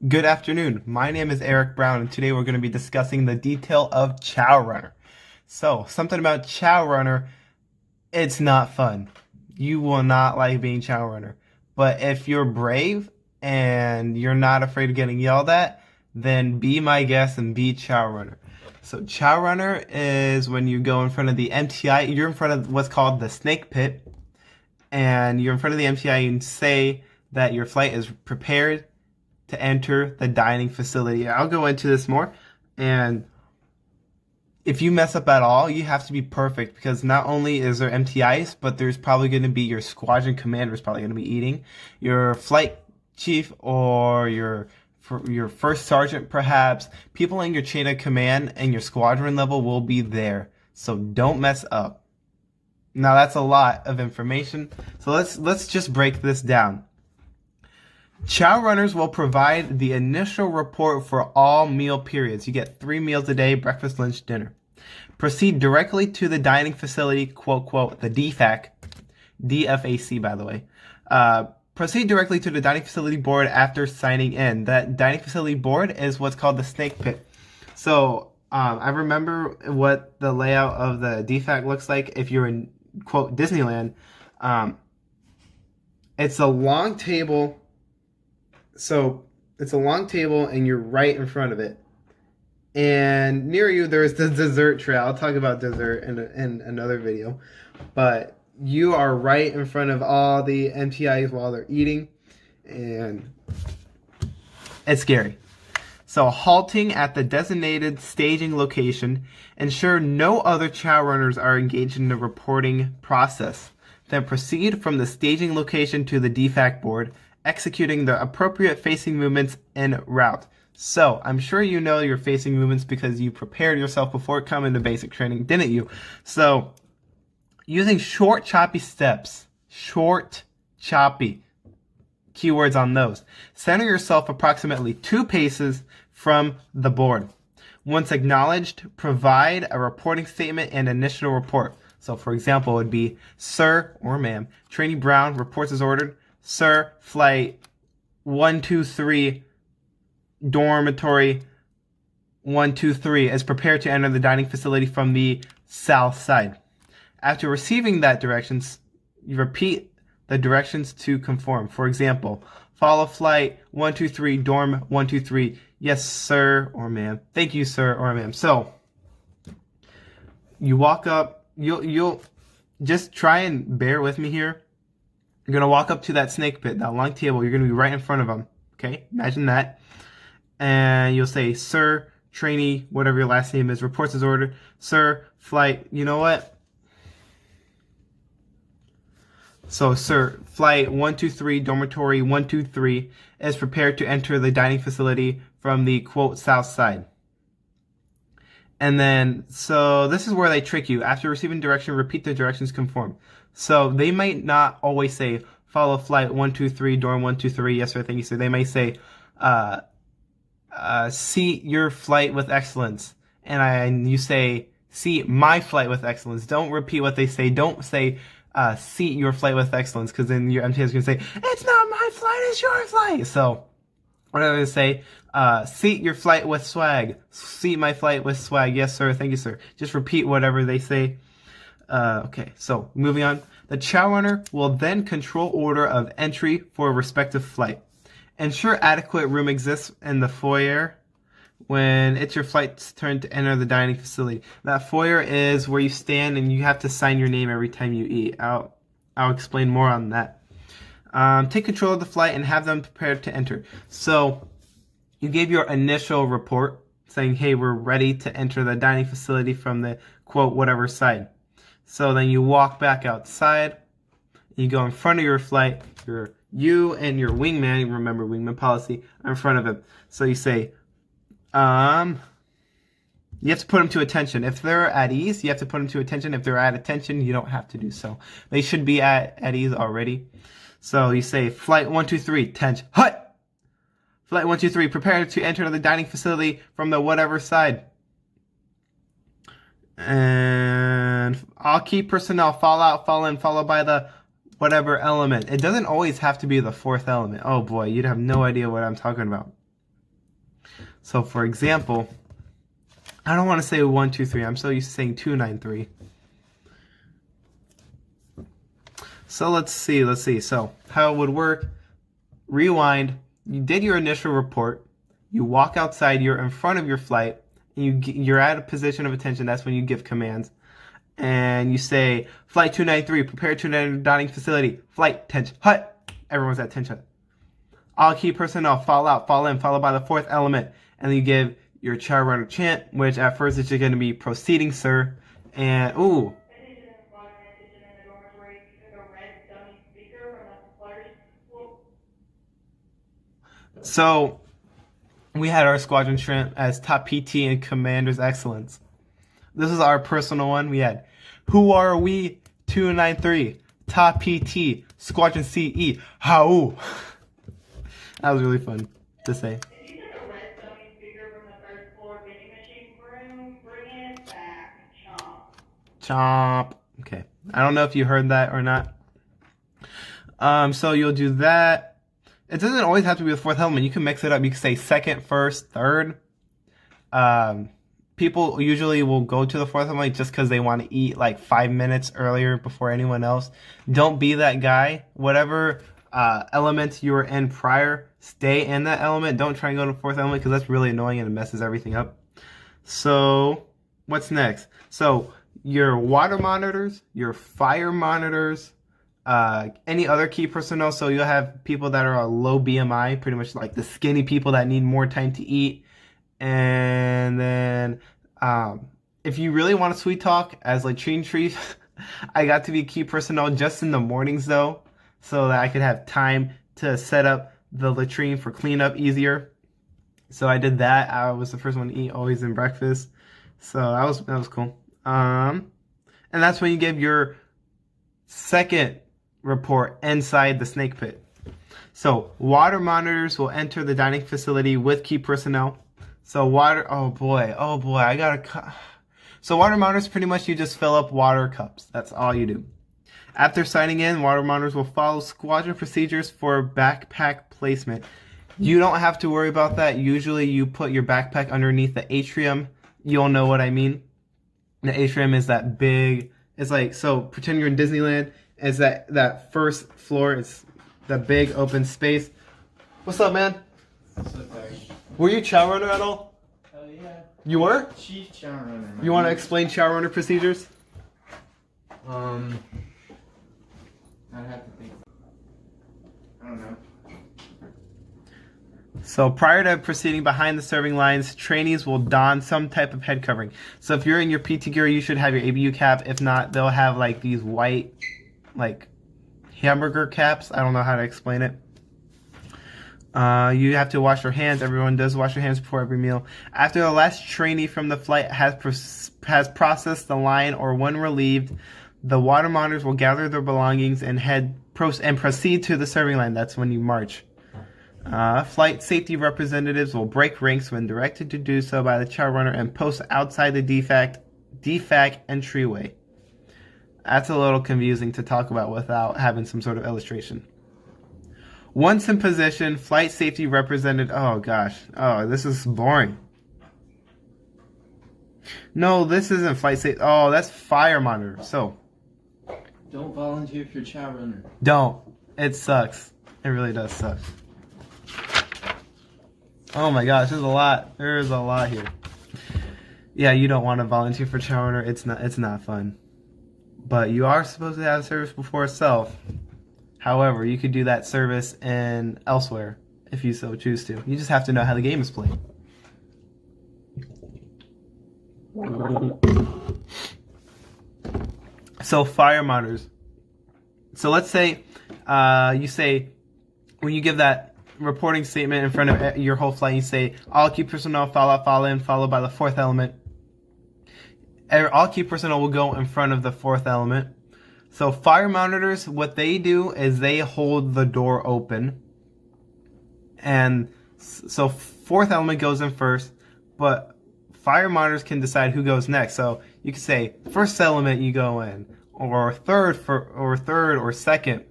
Good afternoon. My name is Eric Brown, and today we're going to be discussing the detail of Chow Runner. So, something about Chow Runner, it's not fun. You will not like being Chow Runner. But if you're brave and you're not afraid of getting yelled at, then be my guest and be Chow Runner. So, Chow Runner is when you go in front of the MTI, you're in front of what's called the snake pit, and you're in front of the MTI and say that your flight is prepared to enter the dining facility. I'll go into this more. And if you mess up at all, you have to be perfect because not only is there MTIs, but there's probably going to be your squadron commander is probably going to be eating, your flight chief or your first sergeant perhaps. People in your chain of command and your squadron level will be there. So don't mess up. Now that's a lot of information. So let's just break this down. Chow runners will provide the initial report for all meal periods. You get 3 meals a day, breakfast, lunch, dinner. Proceed directly to the dining facility, quote, quote, the DFAC, DFAC, by the way. Proceed directly to the dining facility board after signing in. That dining facility board is what's called the snake pit. So, I remember what the layout of the DFAC looks like if you're in, quote, Disneyland. It's a long table. So it's a long table and you're right in front of it. And near you there's the dessert tray. I'll talk about dessert in another video. But you are right in front of all the MTIs while they're eating. And it's scary. So halting at the designated staging location, ensure no other chow runners are engaged in the reporting process. Then proceed from the staging location to the DFAC board, executing the appropriate facing movements en route. So, I'm sure you know your facing movements because you prepared yourself before coming to basic training, didn't you? So, using short, choppy steps. Short, choppy. Keywords on those. Center yourself approximately 2 paces from the board. Once acknowledged, provide a reporting statement and initial report. So, for example, it would be, Sir or Ma'am, Trainee Brown reports as ordered. Sir, flight 123, dormitory 123 is prepared to enter the dining facility from the south side. After receiving that directions, you repeat the directions to conform. For example, follow flight 123, dorm 123. Yes, sir or ma'am. Thank you, sir or ma'am. So, you walk up, you'll just try and bear with me here. You're going to walk up to that snake pit, that long table. You're going to be right in front of them. Okay? Imagine that. And you'll say, Sir, trainee, whatever your last name is, reports as ordered. Sir, flight, you know what? So, sir, flight 123, dormitory 123 is prepared to enter the dining facility from the, quote, south side. And then, so this is where they trick you. After receiving direction, repeat the directions conform. So they might not always say, follow flight 123, dorm 123, yes sir, thank you sir. They may say, seat your flight with excellence. And you say, seat my flight with excellence. Don't repeat what they say. Don't say, seat your flight with excellence, because then your MTA is going to say, it's not my flight, it's your flight. So, whatever they say, seat your flight with swag. Seat my flight with swag. Yes, sir. Thank you, sir. Just repeat whatever they say. Okay, so moving on. The chow runner will then control order of entry for a respective flight. Ensure adequate room exists in the foyer when it's your flight's turn to enter the dining facility. That foyer is where you stand and you have to sign your name every time you eat. I'll explain more on that. Take control of the flight and have them prepared to enter. So you gave your initial report saying, hey, we're ready to enter the dining facility from the, quote, whatever side. So then you walk back outside, you go in front of your flight, you and your wingman, remember wingman policy, are in front of him. So you say, you have to put them to attention. If they're at ease, you have to put them to attention. If they're at attention, you don't have to do so. They should be at ease already. So you say, flight 123, tench, hut! Flight 123, prepare to enter the dining facility from the whatever side. And all key personnel fall out, fall in, followed by the whatever element. It doesn't always have to be the 4th element. Oh boy, you'd have no idea what I'm talking about. So for example, I don't want to say 123. I'm so used to saying 293. So let's see. So how it would work, rewind, you did your initial report, you walk outside, you're in front of your flight, and you're at a position of attention. That's when you give commands. And you say, Flight 293, prepare to enter dining facility. Flight, tension, hut. Everyone's at tension. All key personnel, fall out, fall in, followed by the fourth element. And then you give your Chow runner chant, which at first is just going to be proceeding, sir. And, ooh. So, we had our squadron shrimp as top PT and commander's excellence. This is our personal one. We had, who are we? 293, top PT, squadron CE, how? That was really fun to say. If you took a red dummy speaker from the first floor vending machine room, bring it back, chomp. Chomp. Okay. I don't know if you heard that or not. So you'll do that. It doesn't always have to be the fourth element. You can mix it up. You can say second, first, third. People usually will go to the fourth element just because they want to eat like 5 minutes earlier before anyone else. Don't be that guy. Whatever element you were in prior, stay in that element. Don't try and go to the fourth element because that's really annoying and it messes everything up. So what's next? So your water monitors, your fire monitors, any other key personnel. So you'll have people that are low BMI, pretty much like the skinny people that need more time to eat. And then if you really want to sweet talk as latrine treat, I got to be key personnel just in the mornings though, so that I could have time to set up the latrine for cleanup easier. So I did that. I was the first one to eat always in breakfast. So that was cool. And that's when you give your second report inside the snake pit. So water monitors will enter the dining facility with key personnel. So water, oh boy, I gotta. So water monitors, pretty much you just fill up water cups. That's all you do. After signing in, water monitors will follow squadron procedures for backpack placement. You don't have to worry about that. Usually you put your backpack underneath the atrium. You'll know what I mean. The atrium is that big, it's like, so pretend you're in Disneyland. It's that first floor, it's the big open space. What's up, man? What's up, guys? Were you Chow runner at all? Hell yeah. You were? Chief Chow runner. Man. You want to explain Chow runner procedures? I'd have to think. I don't know. So prior to proceeding behind the serving lines, trainees will don some type of head covering. So if you're in your PT gear, you should have your ABU cap. If not, they'll have like these white, like hamburger caps. I don't know how to explain it. You have to wash your hands. Everyone does wash their hands before every meal. After the last trainee from the flight has processed the line or when relieved, the water monitors will gather their belongings and proceed to the serving line. That's when you march. Flight safety representatives will break ranks when directed to do so by the Chow runner and post outside the DFAC entryway. That's a little confusing to talk about without having some sort of illustration. Once in position, flight safety representative... Oh, gosh. Oh, this is boring. No, this isn't flight safety. Oh, that's fire monitor. So... Don't volunteer for Chow runner. Don't. It sucks. It really does suck. Oh my gosh, there's a lot. There's a lot here. Yeah, you don't want to volunteer for Chow runner. It's not fun. But you are supposed to have service before self. However, you could do that service in elsewhere if you so choose to. You just have to know how the game is played. So fire monitors. So let's say you say, when you give that reporting statement in front of your whole flight, you say, all key personnel follow in, followed by the fourth element. All key personnel will go in front of the fourth element. So fire monitors, what they do is they hold the door open. And so fourth element goes in first, but fire monitors can decide who goes next. So you can say first element you go in, or third or second.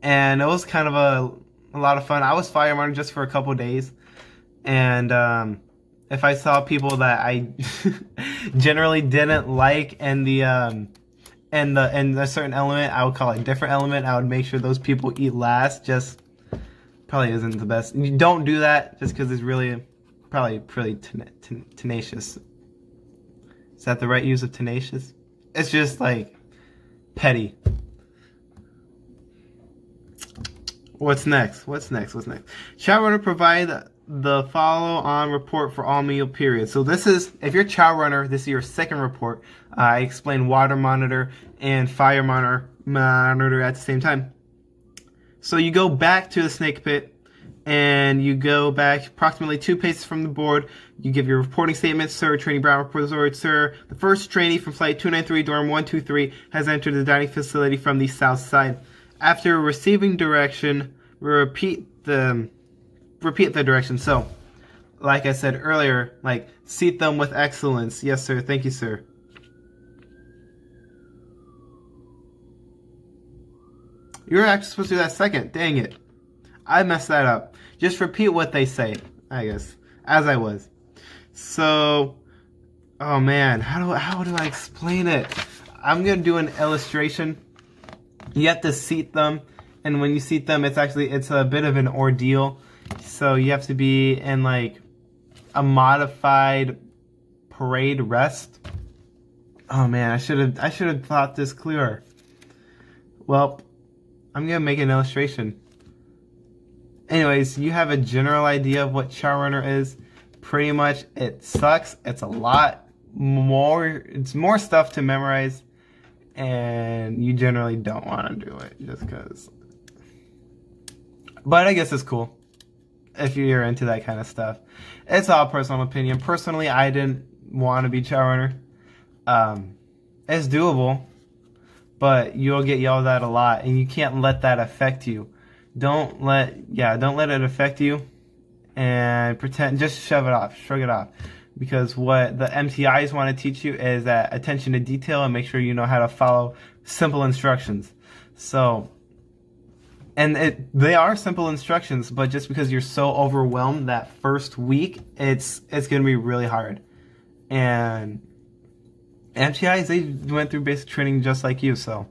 And it was kind of a lot of fun. I was fire monitor just for a couple days. And if I saw people that I generally didn't like in in a certain element, I would call it a different element. I would make sure those people eat last. Just probably isn't the best. You don't do that just because it's really probably pretty tenacious. Is that the right use of tenacious? It's just like petty. What's next? What's next? What's next? Chow runner provide the follow-on report for all meal periods. So this is, if you're Chow runner, this is your second report. I explain water monitor and fire monitor at the same time. So you go back to the snake pit, and you go back approximately 2 paces from the board. You give your reporting statement. Sir, Trainee Brown reports, sir, the first trainee from flight 293, dorm 123, has entered the dining facility from the south side. After receiving direction, repeat the direction. So, like I said earlier, like, seat them with excellence. Yes, sir. Thank you, sir. You were actually supposed to do that second. Dang it. I messed that up. Just repeat what they say, I guess, as I was. So, oh man, how do I explain it? I'm gonna do an illustration. You have to seat them, and when you seat them, it's a bit of an ordeal. So you have to be in like a modified parade rest. Oh man, I should have thought this clearer. Well, I'm gonna make an illustration. Anyways, you have a general idea of what Chow runner is. Pretty much, it sucks. It's a lot more. It's more stuff to memorize. And you generally don't want to do it just because. But I guess it's cool if you're into that kind of stuff. It's all personal opinion. Personally, I didn't want to be Chow runner. It's doable, but you'll get yelled at a lot, and you can't let that affect you. Don't let it affect you, and just shrug it off. Because what the MTIs want to teach you is that attention to detail and make sure you know how to follow simple instructions. So, and they are simple instructions, but just because you're so overwhelmed that first week, it's going to be really hard. And MTIs, they went through basic training just like you, so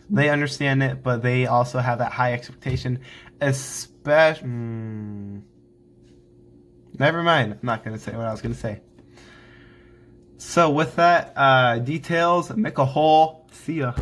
they understand it, but they also have that high expectation, especially. Never mind. I'm not going to say what I was going to say. So with that, details, make a hole. See ya.